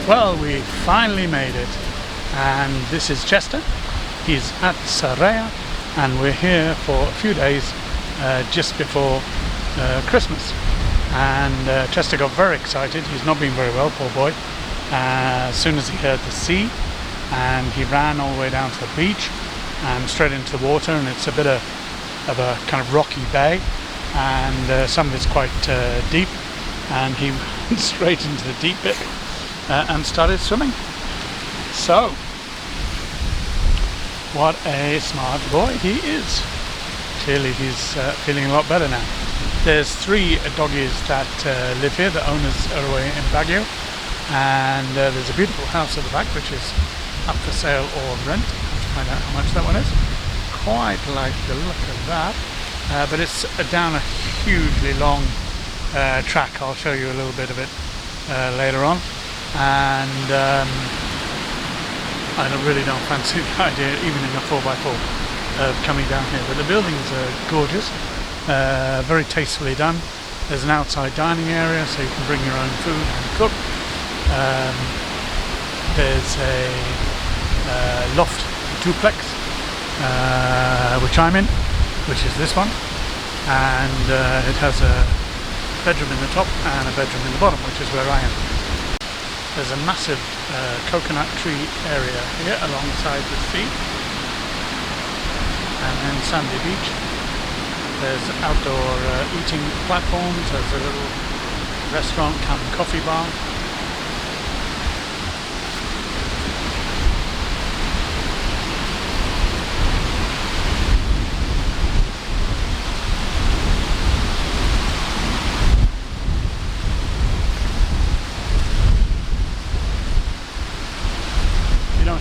Well, we finally made it, and this is Chester. He's at Surya, and we're here for a few days just before Christmas. And Chester got very excited. He's not been very well, poor boy. As soon as he heard the sea, and he ran all the way down to the beach and straight into the water, and it's a bit of a kind of rocky bay, and some of it's quite deep, and he went straight into the deep bit and started swimming. So what a smart boy he is. Clearly he's feeling a lot better now. There's 3 doggies that live here. The owners are away in Baguio, and there's a beautiful house at the back which is up for sale or rent. I have to find out how much that one is. Quite like the look of that, but it's down a hugely long track. I'll show you a little bit of it later on. And I really don't fancy the idea, even in a 4x4, of coming down here. But the buildings are gorgeous, very tastefully done. There's an outside dining area, so you can bring your own food and cook. There's a loft duplex, which I'm in, which is this one, and it has a bedroom in the top and a bedroom in the bottom, which is where I am. There's a massive coconut tree area here alongside the sea, and then sandy beach. There's outdoor eating platforms. There's a little restaurant come coffee bar.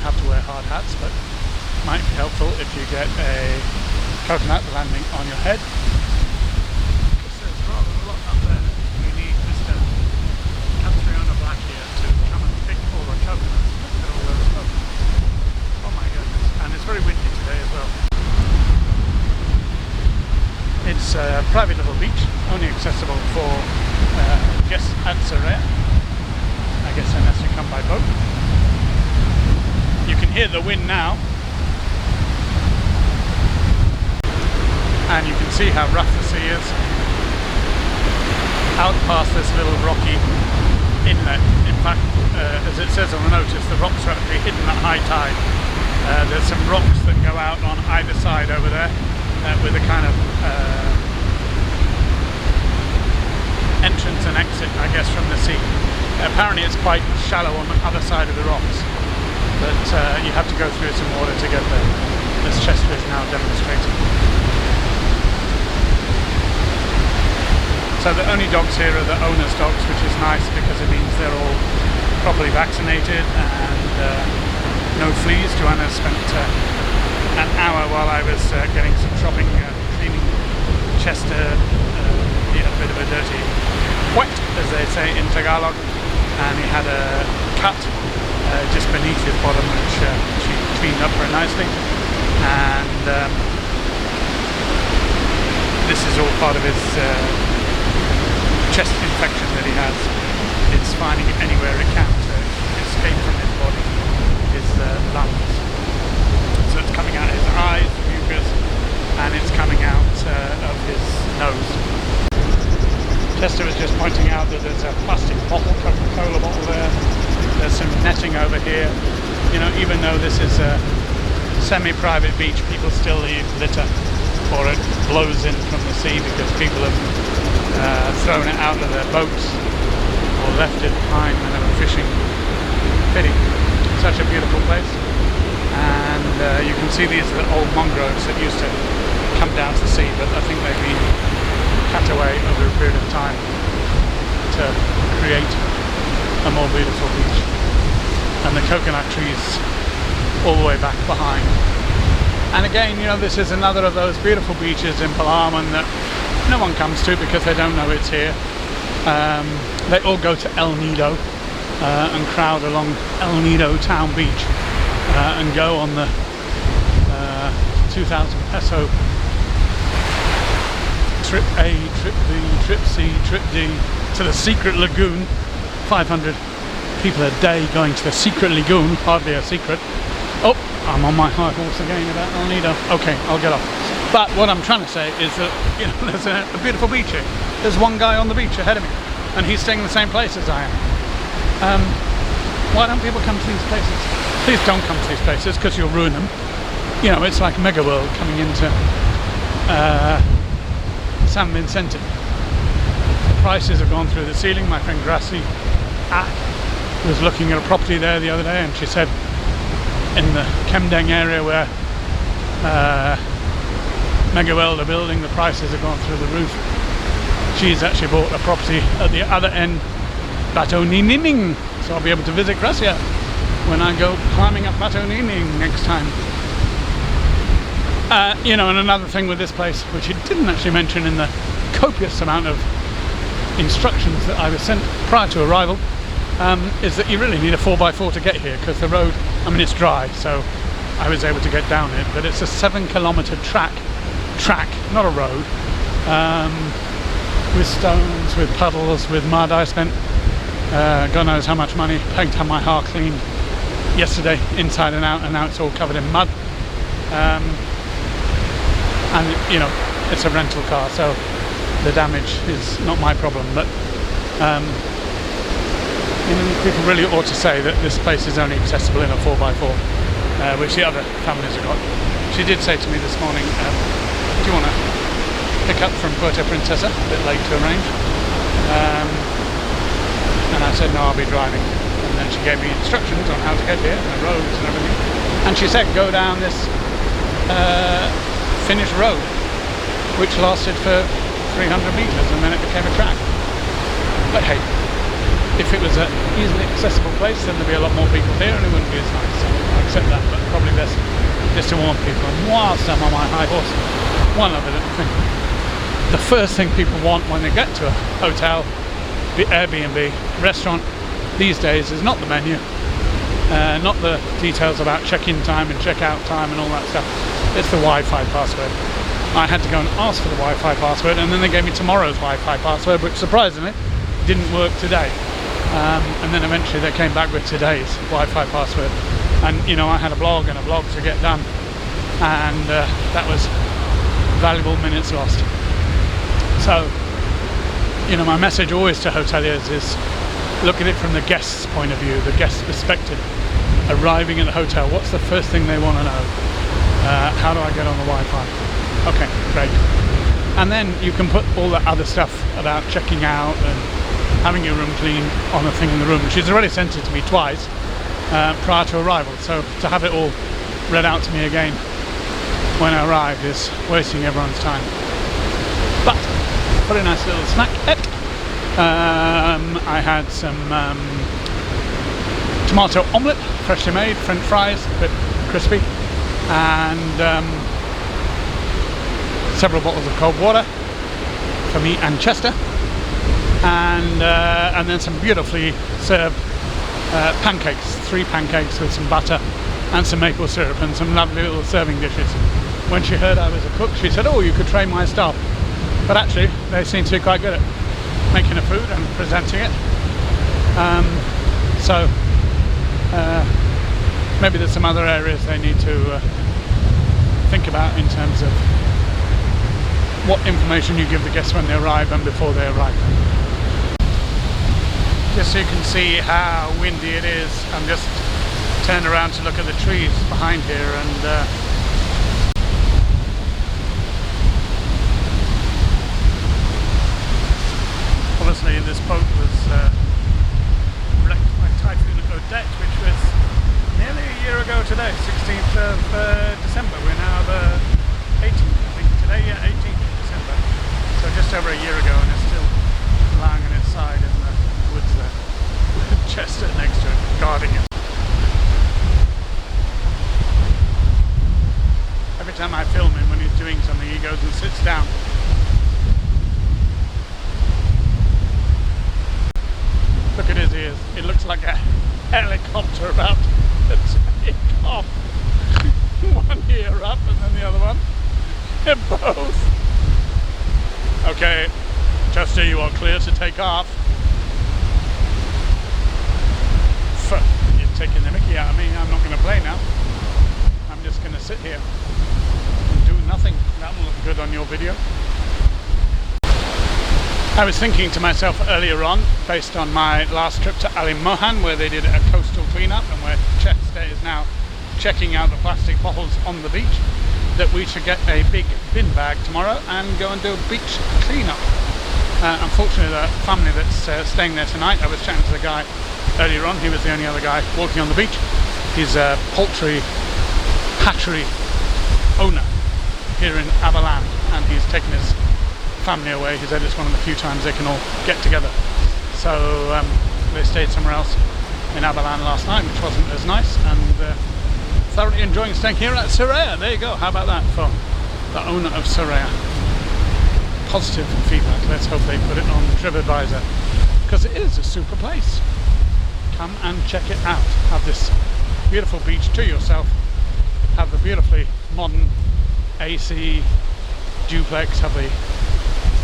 Have to wear hard hats, but it might be helpful if you get a coconut landing on your head, because there's rather a lot up there. We need Mr. Catriona Black here to come and pick all the coconuts. Look at all those coconuts. Oh my goodness. And it's very windy today as well. It's a private little beach, only accessible for guests at Surya, I guess, unless you come by boat. You can hear the wind now, and you can see how rough the sea is. Out past this little rocky inlet. In fact, as it says on the notice, the rocks are actually hidden at high tide. There's some rocks that go out on either side over there with a kind of entrance and exit, I guess, from the sea. Apparently it's quite shallow on the other side of the rocks, but you have to go through some water to get there, as Chester is now demonstrating. So the only dogs here are the owner's dogs, which is nice because it means they're all properly vaccinated and no fleas. Joanna spent an hour while I was getting some shopping, cleaning Chester. He had a bit of a dirty wet, as they say in Tagalog, and he had a cut just beneath his bottom, which she cleaned up very nicely, and this is all part of his chest infection that he has. It's finding it anywhere it can to escape from his body, his lungs. So it's coming out of his eyes, the mucus, and it's coming out of his nose. Chester was just pointing out that there's a plastic bottle, Coca-Cola bottle there. There's some netting over here. You know, even though this is a semi-private beach, people still leave litter, or it blows in from the sea because people have thrown it out of their boats or left it behind when they were fishing. Pity. Such a beautiful place. And you can see these are the old mangroves that used to come down to the sea, but I think they've been cut away over a period of time to create a more beautiful beach. And the coconut trees all the way back behind. And again, you know, this is another of those beautiful beaches in Aborlan that no one comes to because they don't know it's here. They all go to El Nido and crowd along El Nido town beach and go on the 2,000 peso trip A, trip B, trip C, trip D to the secret lagoon, 500 people a day going to the secret lagoon, hardly a secret. Oh, I'm on my high horse again about El Nido. Okay, I'll get off. But what I'm trying to say is that, you know, there's a beautiful beach here. There's one guy on the beach ahead of me, and he's staying in the same place as I am. Why don't people come to these places? Please don't come to these places, because you'll ruin them. You know, it's like Mega World coming into San Vicente. Prices have gone through the ceiling. My friend Gracie was looking at a property there the other day, and she said in the Kemdeng area where Mega World are building, the prices have gone through the roof. She's actually bought a property at the other end, Batu Nining, so I'll be able to visit Gracia when I go climbing up Batu Nining next time. You know, and another thing with this place, which it didn't actually mention in the copious amount of instructions that I was sent prior to arrival, is that you really need a 4x4 to get here, because the road, I mean, it's dry, so I was able to get down it, but it's a 7-kilometre track, not a road, with stones, with puddles, with mud. I spent God knows how much money to have my car cleaned yesterday, inside and out, and now it's all covered in mud. And you know, it's a rental car, so the damage is not my problem, but you know, people really ought to say that this place is only accessible in a 4x4, which the other families have got. She did say to me this morning, do you want to pick up from Puerto Princesa? A bit late to arrange. And I said, no, I'll be driving. And then she gave me instructions on how to get here, and the roads and everything. And she said, go down this finished road, which lasted for 300 metres, and then it became a track. But hey, if it was an easily accessible place, then there'd be a lot more people here, and it wouldn't be as nice. So I accept that, but probably best just to warn people. And whilst I'm on my high horse, one other little thing. The first thing people want when they get to a hotel, the Air BNB, restaurant, these days is not the menu, not the details about check-in time and check-out time and all that stuff. It's the Wi-Fi password. I had to go and ask for the Wi-Fi password, and then they gave me tomorrow's Wi-Fi password, which surprisingly didn't work today. And then eventually they came back with today's Wi-Fi password. And you know, I had a blog and a blog to get done, and that was valuable minutes lost. So, you know, my message always to hoteliers is look at it from the guest's point of view, the guest's perspective. Arriving at the hotel, what's the first thing they want to know? How do I get on the Wi-Fi? Okay, great. And then you can put all that other stuff about checking out and having your room cleaned on a thing in the room. She's already sent it to me twice prior to arrival, so to have it all read out to me again when I arrive is wasting everyone's time. But very nice little snack. I had some tomato omelette, freshly made, French fries, a bit crispy, and several bottles of cold water for me and Chester, and then some beautifully served pancakes, 3 pancakes with some butter and some maple syrup and some lovely little serving dishes. When she heard I was a cook, she said, oh, you could train my staff. But actually, they seem to be quite good at making the food and presenting it. So maybe there's some other areas they need to think about in terms of what information you give the guests when they arrive and before they arrive. Just so you can see how windy it is, I'm just turned around to look at the trees behind here, and obviously this boat was wrecked by Typhoon Odette, which was nearly a year ago today, 16th of December. We're now the 18th, I think, today, yeah, 18th of December. So just over a year ago, and it's still lying on its side in the woods there, with Chester next to it, guarding it. Every time I film him when he's doing something, he goes and sits down. Look at his ears. It looks like a helicopter about to take off. One ear up and then the other one. And both. Okay, Chester, you are clear to take off. taking the mickey out of me. I'm not going to play now. I'm just going to sit here and do nothing. That will look good on your video. I was thinking to myself earlier on, based on my last trip to Ali Mohan, where they did a coastal cleanup and where Chester is now checking out the plastic bottles on the beach, that we should get a big bin bag tomorrow and go and do a beach cleanup. Unfortunately, the family that's staying there tonight, I was chatting to the guy earlier on. He was the only other guy walking on the beach. He's a poultry hatchery owner here in Aborlan, and he's taken his family away. He said it's one of the few times they can all get together. So they stayed somewhere else in Aborlan last night, which wasn't as nice, and thoroughly enjoying staying here at Surya. There you go. How about that for the owner of Surya? Positive feedback. Let's hope they put it on TripAdvisor, because it is a super place. Come and check it out. Have this beautiful beach to yourself. Have the beautifully modern AC duplex. Have the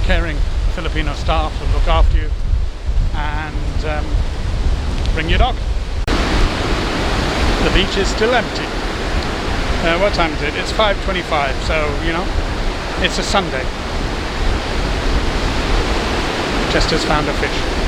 caring Filipino staff who look after you, and bring your dog. The beach is still empty. What time is it? It's 5:25, so you know, it's a Sunday. Chester's found a fish.